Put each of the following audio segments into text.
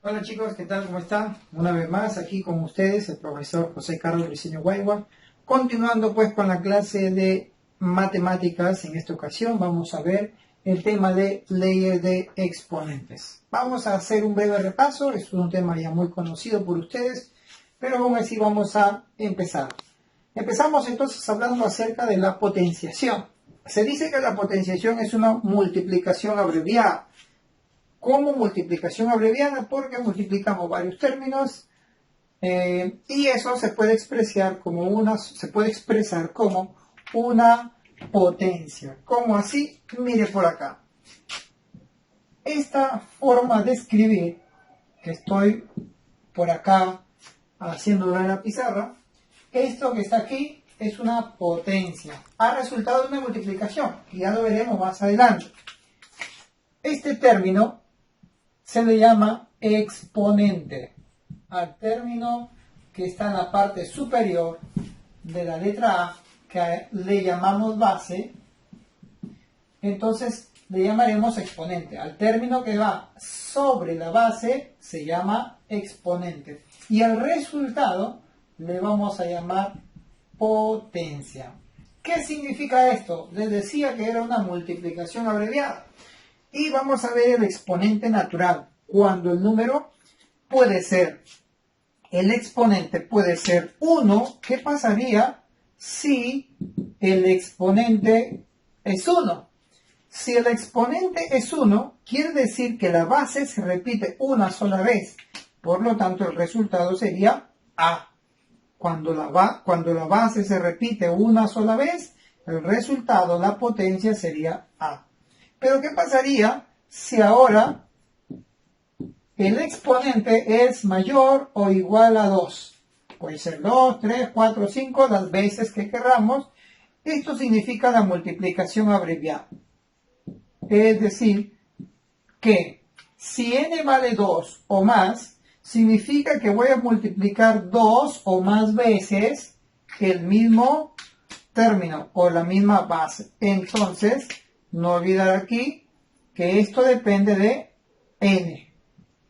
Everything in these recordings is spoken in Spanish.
Hola chicos, ¿qué tal? ¿Cómo están? Una vez más aquí con ustedes el profesor José Carlos Briceño Guaigua. Continuando pues con la clase de matemáticas, en esta ocasión vamos a ver el tema de leyes de exponentes. Vamos a hacer un breve repaso, es un tema ya muy conocido por ustedes, pero aún así vamos a empezar. Empezamos entonces hablando acerca de la potenciación. Se dice que la potenciación es una multiplicación abreviada. ¿Cómo multiplicación abreviada? Porque multiplicamos varios términos y eso se puede expresar como una potencia. ¿Cómo así? Mire por acá. Esta forma de escribir que estoy por acá haciéndolo en la pizarra, esto que está aquí es una potencia. Ha resultado de una multiplicación y ya lo veremos más adelante. Este término se le llama exponente al término que está en la parte superior de la letra A, que le llamamos base. Entonces le llamaremos exponente. Al término que va sobre la base se llama exponente. Y al resultado le vamos a llamar potencia. ¿Qué significa esto? Les decía que era una multiplicación abreviada. Y vamos a ver el exponente natural. Cuando el número el exponente puede ser 1, ¿qué pasaría si el exponente es 1? Si el exponente es 1, quiere decir que la base se repite una sola vez. Por lo tanto, el resultado sería A. Cuando la base se repite una sola vez, el resultado, la potencia, sería A. Pero ¿qué pasaría si ahora el exponente es mayor o igual a 2? Puede ser 2, 3, 4, 5, las veces que queramos. Esto significa la multiplicación abreviada. Es decir, que si n vale 2 o más, significa que voy a multiplicar 2 o más veces el mismo término o la misma base. Entonces, no olvidar aquí que esto depende de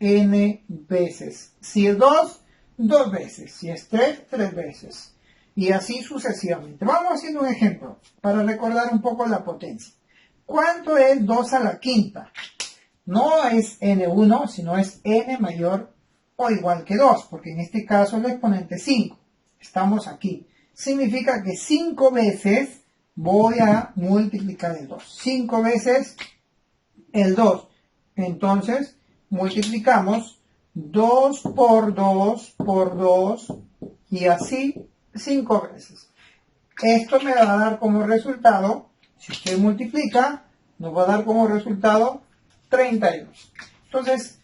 n veces. Si es 2, 2 veces. Si es 3, 3 veces. Y así sucesivamente. Vamos haciendo un ejemplo para recordar un poco la potencia. ¿Cuánto es 2 a la quinta? No es n1, sino es n mayor o igual que 2, porque en este caso el exponente es 5. Estamos aquí. Significa que 5 veces voy a multiplicar el 2. 5 veces el 2. Entonces, multiplicamos 2 por 2 por 2 y así 5 veces. Esto me va a dar como resultado, si usted multiplica, nos va a dar como resultado 32. Entonces,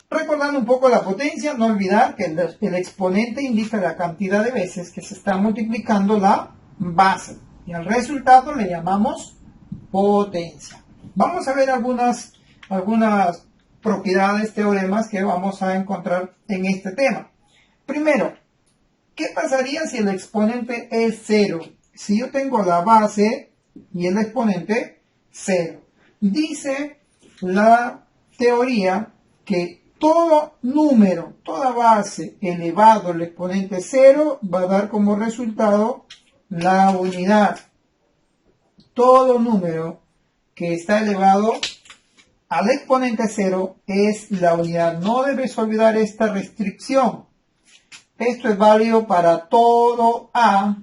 recordando un poco la potencia, no olvidar que el exponente indica la cantidad de veces que se está multiplicando la base. Y al resultado le llamamos potencia. Vamos a ver algunas propiedades, teoremas que vamos a encontrar en este tema. Primero, ¿qué pasaría si el exponente es 0? Si yo tengo la base y el exponente 0. Dice la teoría que todo número, toda base elevado al exponente 0 va a dar como resultado la unidad. Todo número que está elevado al exponente 0 es la unidad. No debes olvidar esta restricción. Esto es válido para todo A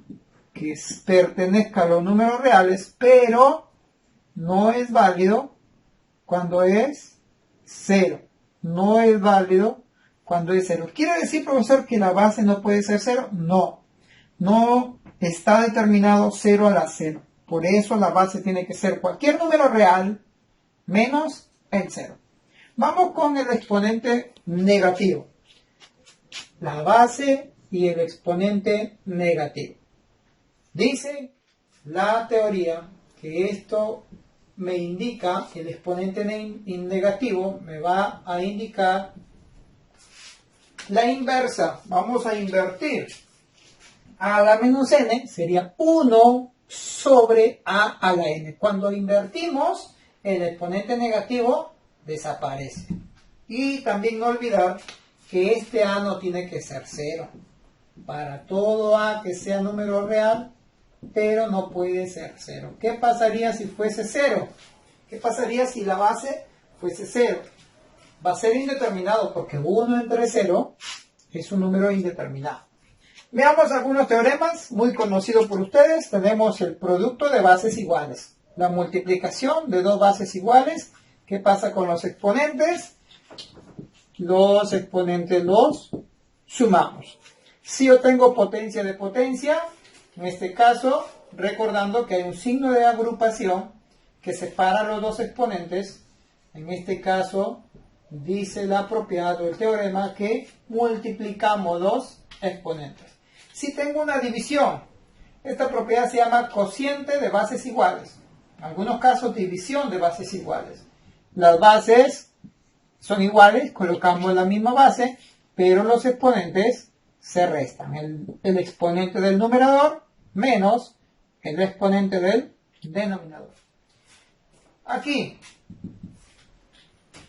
que pertenezca a los números reales, pero no es válido cuando es 0. No es válido cuando es 0. ¿Quiere decir, profesor, que la base no puede ser 0? No. No está determinado 0 a la 0. Por eso la base tiene que ser cualquier número real menos el 0. Vamos con el exponente negativo. La base y el exponente negativo. Dice la teoría que esto me indica, el exponente negativo me va a indicar la inversa. Vamos a invertir. A la menos n sería 1 sobre a la n. Cuando invertimos, el exponente negativo desaparece. Y también no olvidar que este A no tiene que ser 0. Para todo A que sea número real, pero no puede ser 0. ¿Qué pasaría si fuese 0? ¿Qué pasaría si la base fuese 0? Va a ser indeterminado porque 1 entre 0 es un número indeterminado. Veamos algunos teoremas muy conocidos por ustedes. Tenemos el producto de bases iguales, la multiplicación de dos bases iguales. ¿Qué pasa con los exponentes? Los exponentes los sumamos. Si yo tengo potencia de potencia, en este caso, recordando que hay un signo de agrupación que separa los dos exponentes, en este caso, dice la propiedad del teorema que multiplicamos dos exponentes. Si tengo una división, esta propiedad se llama cociente de bases iguales. En algunos casos, división de bases iguales. Las bases son iguales, colocamos la misma base, pero los exponentes se restan. El exponente del numerador menos el exponente del denominador. Aquí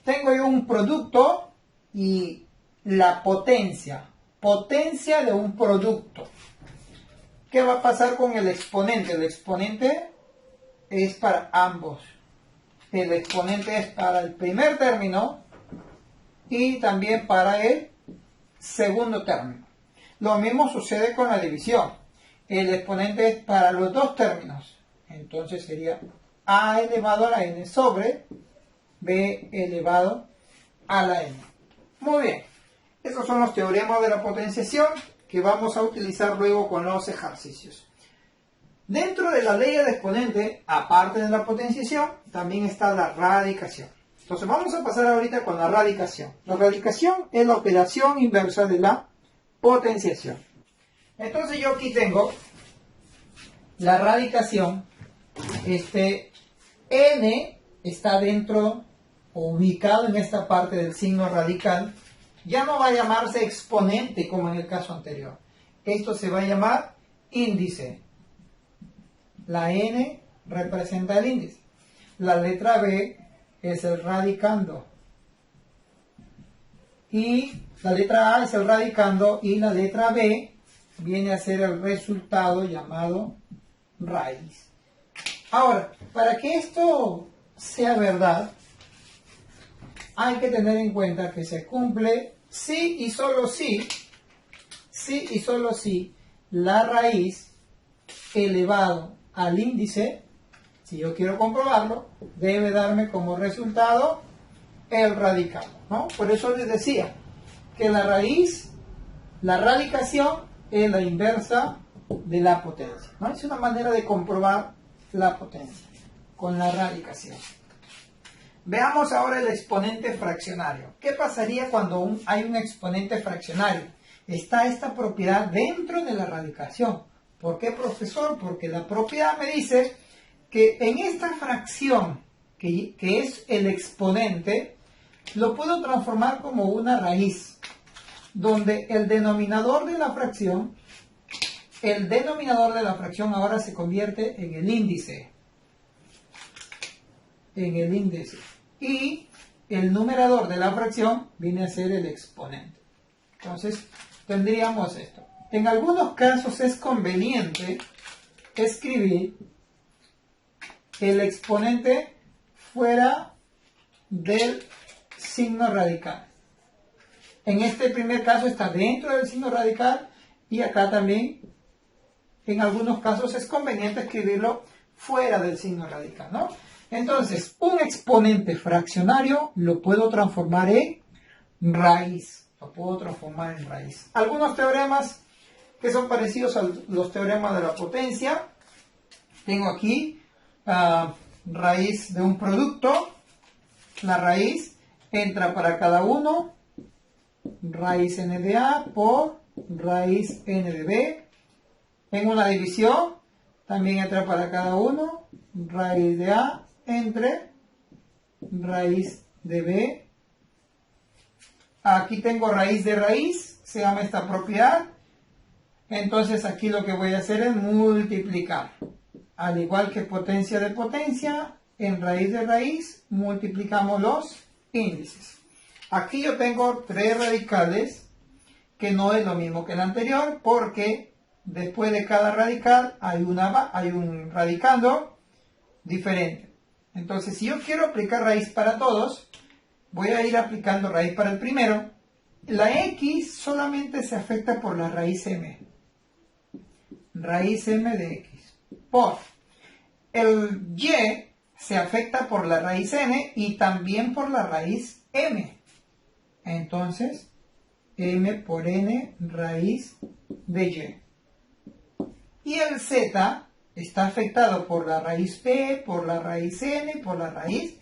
tengo yo un producto y la potencia de un producto. ¿Qué va a pasar con el exponente? El exponente es para ambos. El exponente es para el primer término y también para el segundo término. Lo mismo sucede con la división. El exponente es para los dos términos. Entonces sería a elevado a la n sobre b elevado a la n. Muy bien. Esos son los teoremas de la potenciación que vamos a utilizar luego con los ejercicios. Dentro de la ley de exponente, aparte de la potenciación, también está la radicación. Entonces vamos a pasar ahorita con la radicación. La radicación es la operación inversa de la potenciación. Entonces yo aquí tengo la radicación. N está dentro o ubicado en esta parte del signo radical. Ya no va a llamarse exponente como en el caso anterior. Esto se va a llamar índice. La N representa el índice. La letra B es el radicando. Y la letra A es el radicando y la letra B viene a ser el resultado llamado raíz. Ahora, para que esto sea verdad, hay que tener en cuenta que se cumple si y solo si la raíz elevado al índice, si yo quiero comprobarlo, debe darme como resultado el radicado, ¿no? Por eso les decía que la raíz, la radicación es la inversa de la potencia, ¿no? Es una manera de comprobar la potencia con la radicación. Veamos ahora el exponente fraccionario. ¿Qué pasaría cuando hay un exponente fraccionario? Está esta propiedad dentro de la radicación. ¿Por qué, profesor? Porque la propiedad me dice que en esta fracción, que es el exponente, lo puedo transformar como una raíz, donde el denominador de la fracción ahora se convierte en el índice. Y el numerador de la fracción viene a ser el exponente. Entonces, tendríamos esto. En algunos casos es conveniente escribir el exponente fuera del signo radical. En este primer caso está dentro del signo radical y acá también en algunos casos es conveniente escribirlo fuera del signo radical, ¿no? Entonces, un exponente fraccionario lo puedo transformar en raíz. Algunos teoremas que son parecidos a los teoremas de la potencia. Tengo aquí raíz de un producto. La raíz entra para cada uno. Raíz n de A por raíz n de B. En una división también entra para cada uno. Raíz de A entre raíz de B. Aquí tengo raíz de raíz, se llama esta propiedad. Entonces aquí lo que voy a hacer es multiplicar. Al igual que potencia de potencia, en raíz de raíz multiplicamos los índices. Aquí yo tengo 3 radicales, que no es lo mismo que el anterior, porque después de cada radical hay un radicando diferente. Entonces, si yo quiero aplicar raíz para todos, voy a ir aplicando raíz para el primero. La X solamente se afecta por la raíz M. Raíz M de X. Por el Y se afecta por la raíz N y también por la raíz M. Entonces, M por N raíz de Y. Y el Z está afectado por la raíz P, por la raíz N, por la raíz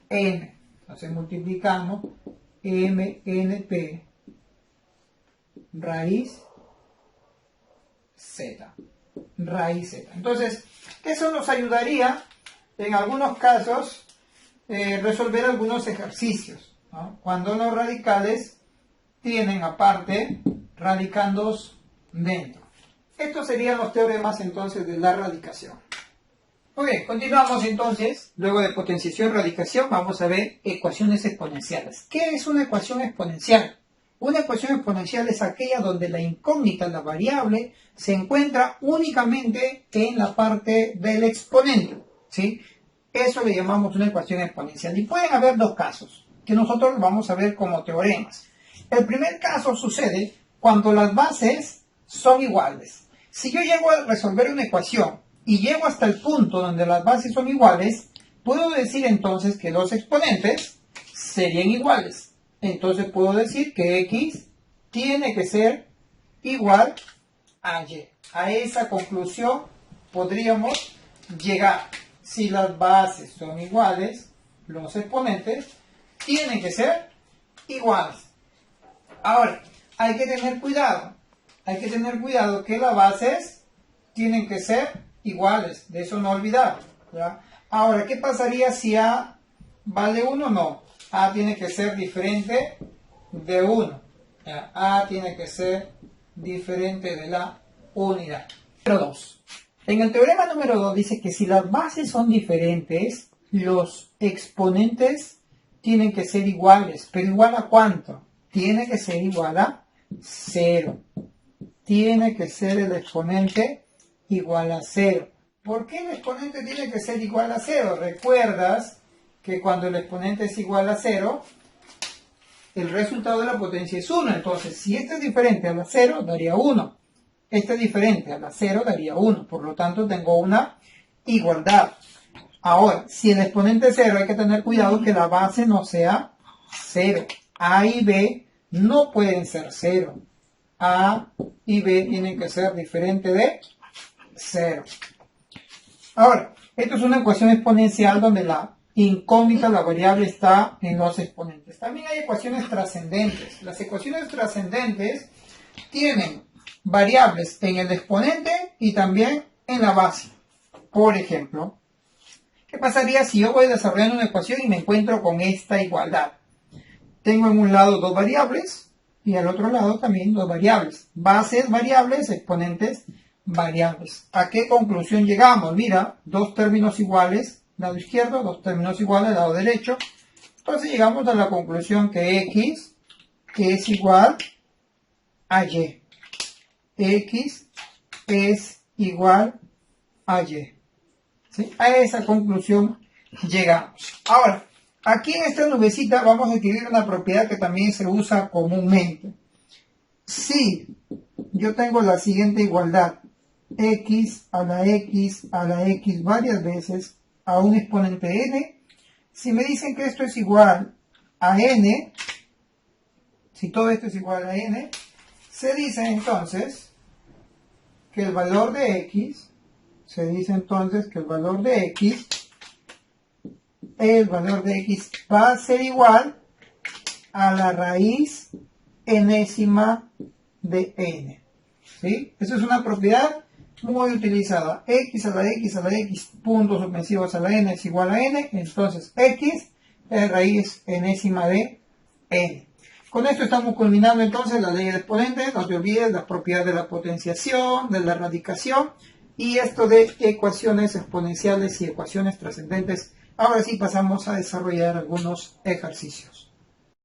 M. Entonces multiplicamos MNP raíz Z. Raíz Z. Entonces, eso nos ayudaría en algunos casos resolver algunos ejercicios, ¿no? Cuando los radicales tienen aparte radicandos dentro. Estos serían los teoremas entonces de la radicación. Muy bien, continuamos entonces. Luego de potenciación y radicación vamos a ver ecuaciones exponenciales. ¿Qué es una ecuación exponencial? Una ecuación exponencial es aquella donde la incógnita, la variable, se encuentra únicamente en la parte del exponente, ¿sí? Eso le llamamos una ecuación exponencial. Y pueden haber dos casos, que nosotros vamos a ver como teoremas. El primer caso sucede cuando las bases son iguales. Si yo llego a resolver una ecuación y llego hasta el punto donde las bases son iguales, puedo decir entonces que los exponentes serían iguales. Entonces puedo decir que X tiene que ser igual a Y. A esa conclusión podríamos llegar. Si las bases son iguales, los exponentes tienen que ser iguales. Ahora, hay que tener cuidado. Hay que tener cuidado que las bases tienen que ser iguales. De eso no olvidar, ¿ya? Ahora, ¿qué pasaría si A vale 1? No. A tiene que ser diferente de 1. ¿Ya? A tiene que ser diferente de la unidad. Número 2. En el teorema número 2 dice que si las bases son diferentes, los exponentes tienen que ser iguales. ¿Pero igual a cuánto? Tiene que ser igual a 0. Tiene que ser el exponente igual a 0. ¿Por qué el exponente tiene que ser igual a 0? Recuerdas que cuando el exponente es igual a 0, el resultado de la potencia es 1. Entonces, si este es diferente a la 0, daría 1. Este es diferente a la 0, daría 1. Por lo tanto, tengo una igualdad. Ahora, si el exponente es 0, hay que tener cuidado que la base no sea 0. A y B no pueden ser 0. A y B tienen que ser diferentes de 0. Ahora, esto es una ecuación exponencial donde la incógnita, la variable, está en los exponentes. También hay ecuaciones trascendentes. Las ecuaciones trascendentes tienen variables en el exponente y también en la base. Por ejemplo, ¿qué pasaría si yo voy desarrollando una ecuación y me encuentro con esta igualdad? Tengo en un lado dos variables y al otro lado también dos variables. Bases variables, exponentes variables. ¿A qué conclusión llegamos? Mira, dos términos iguales, lado izquierdo, dos términos iguales, lado derecho. Entonces llegamos a la conclusión que X es igual a Y. X es igual a Y. ¿Sí? A esa conclusión llegamos. Ahora, aquí en esta nubecita vamos a escribir una propiedad que también se usa comúnmente. Si yo tengo la siguiente igualdad, X a la X a la X varias veces a un exponente n, si me dicen que esto es igual a n, si todo esto es igual a n, se dice entonces que el valor de X, va a ser igual a la raíz enésima de n. ¿Sí? Esa es una propiedad muy utilizada. X a la X, puntos suspensivos a la n es igual a n. Entonces X es raíz enésima de n. Con esto estamos culminando entonces la ley del exponente. No te olvides las propiedades de la potenciación, de la radicación y esto de ecuaciones exponenciales y ecuaciones trascendentes. Ahora sí pasamos a desarrollar algunos ejercicios.